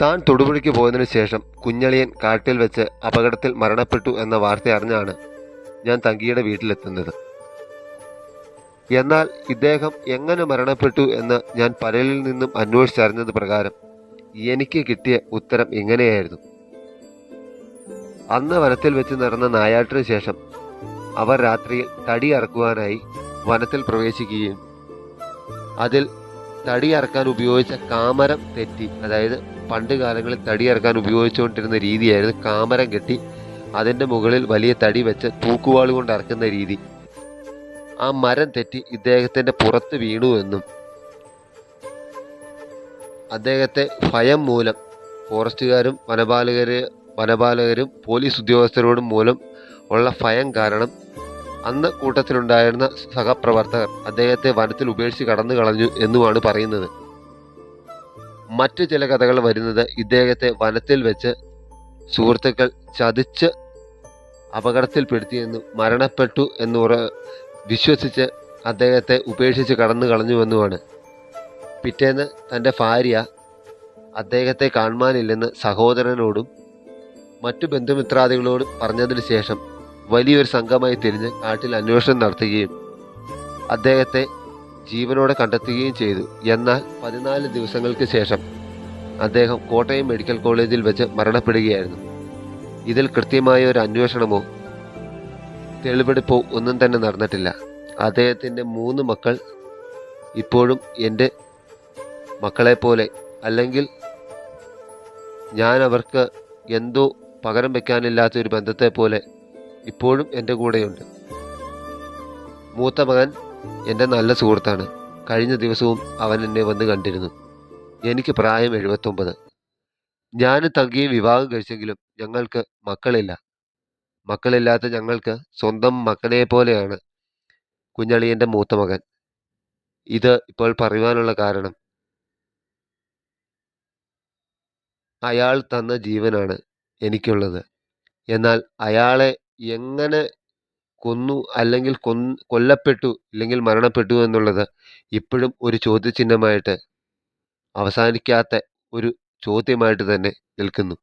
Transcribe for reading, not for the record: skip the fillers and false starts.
താൻ തൊടുപുഴയ്ക്ക് പോയതിനു ശേഷം കുഞ്ഞളിയൻ കാട്ടിൽ വെച്ച് അപകടത്തിൽ മരണപ്പെട്ടു എന്ന വാർത്ത അറിഞ്ഞാണ് ഞാൻ തങ്കിയുടെ വീട്ടിലെത്തുന്നത്. എന്നാൽ ഇദ്ദേഹം എങ്ങനെ മരണപ്പെട്ടു എന്ന് ഞാൻ പലരിൽ നിന്നും അന്വേഷിച്ചറിഞ്ഞത് പ്രകാരം എനിക്ക് കിട്ടിയ ഉത്തരം ഇങ്ങനെയായിരുന്നു. അന്ന് വനത്തിൽ വെച്ച് നടന്ന നായാട്ടിനു ശേഷം അവർ രാത്രിയിൽ തടി അറക്കുവാനായി വനത്തിൽ പ്രവേശിക്കുകയും അതിൽ തടി അറക്കാൻ ഉപയോഗിച്ച കാമരം തെറ്റി, അതായത് പണ്ട് കാലങ്ങളിൽ തടി അറക്കാൻ ഉപയോഗിച്ചുകൊണ്ടിരുന്ന രീതിയായിരുന്നു കാമരം കെട്ടി അതിൻ്റെ മുകളിൽ വലിയ തടി വെച്ച് തൂക്കുവാൾ കൊണ്ട് അറക്കുന്ന രീതി. ആ മരം തെറ്റി ഇദ്ദേഹത്തിൻ്റെ പുറത്ത് വീണു എന്നും അദ്ദേഹത്തെ ഭയം മൂലം ഫോറസ്റ്റുകാരും വനപാലകരും പോലീസ് ഉദ്യോഗസ്ഥരോടും മൂലം ഉള്ള ഭയം കാരണം അന്ന് കൂട്ടത്തിലുണ്ടായിരുന്ന സഹപ്രവർത്തകർ അദ്ദേഹത്തെ വനത്തിൽ ഉപേക്ഷിച്ച് കടന്നു കളഞ്ഞു എന്നുമാണ് പറയുന്നത്. മറ്റു ചില കഥകൾ വരുന്നത് ഇദ്ദേഹത്തെ വനത്തിൽ വെച്ച് സുഹൃത്തുക്കൾ ചതിച്ച് അപകടത്തിൽപ്പെടുത്തിയെന്നും മരണപ്പെട്ടു വിശ്വസിച്ച് അദ്ദേഹത്തെ ഉപേക്ഷിച്ച് കടന്നു കളഞ്ഞുവെന്നുമാണ്. പിറ്റേന്ന് തൻ്റെ ഭാര്യ അദ്ദേഹത്തെ കാണുവാനില്ലെന്ന് സഹോദരനോടും മറ്റു ബന്ധുമിത്രാദികളോടും പറഞ്ഞതിന് ശേഷം വലിയൊരു സംഘമായി തിരിഞ്ഞ് കാട്ടിൽ അന്വേഷണം നടത്തുകയും അദ്ദേഹത്തെ ജീവനോടെ കണ്ടെത്തുകയും ചെയ്തു. എന്നാൽ 14 ദിവസങ്ങൾക്ക് ശേഷം അദ്ദേഹം കോട്ടയം മെഡിക്കൽ കോളേജിൽ വെച്ച് മരണപ്പെടുകയായിരുന്നു. ഇതിൽ കൃത്യമായ ഒരു അന്വേഷണമോ തെളിവെടുപ്പോ ഒന്നും തന്നെ നടന്നിട്ടില്ല. അദ്ദേഹത്തിൻ്റെ 3 മക്കൾ ഇപ്പോഴും എൻ്റെ മക്കളെപ്പോലെ, അല്ലെങ്കിൽ ഞാൻ അവർക്ക് എന്തോ പകരം വയ്ക്കാനില്ലാത്തൊരു ബന്ധത്തെ പോലെ ഇപ്പോഴും എൻ്റെ കൂടെയുണ്ട്. മൂത്ത മകൻ എൻ്റെ നല്ല സുഹൃത്താണ്. കഴിഞ്ഞ ദിവസവും അവൻ എന്നെ വന്ന് കണ്ടിരുന്നു. എനിക്ക് പ്രായം 79. ഞാനും തങ്കിയും വിവാഹം കഴിച്ചെങ്കിലും ഞങ്ങൾക്ക് മക്കളില്ല. മക്കളില്ലാത്ത ഞങ്ങൾക്ക് സ്വന്തം മകനെ പോലെയാണ് കുഞ്ഞളിയൻ്റെ മൂത്ത മകൻ. ഇത് ഇപ്പോൾ പറയുവാനുള്ള കാരണം അയാൾ തന്ന ജീവനാണ് എനിക്കുള്ളത്. എന്നാൽ അയാളെ എങ്ങനെ കൊന്നു, അല്ലെങ്കിൽ കൊല്ലപ്പെട്ടു, ഇല്ലെങ്കിൽ മരണപ്പെട്ടു എന്നുള്ളത് ഇപ്പോഴും ഒരു ചോദ്യചിഹ്നമായിട്ട് അവസാനിക്കാത്ത ഒരു ചോദ്യമായിട്ട് തന്നെ നിൽക്കുന്നു.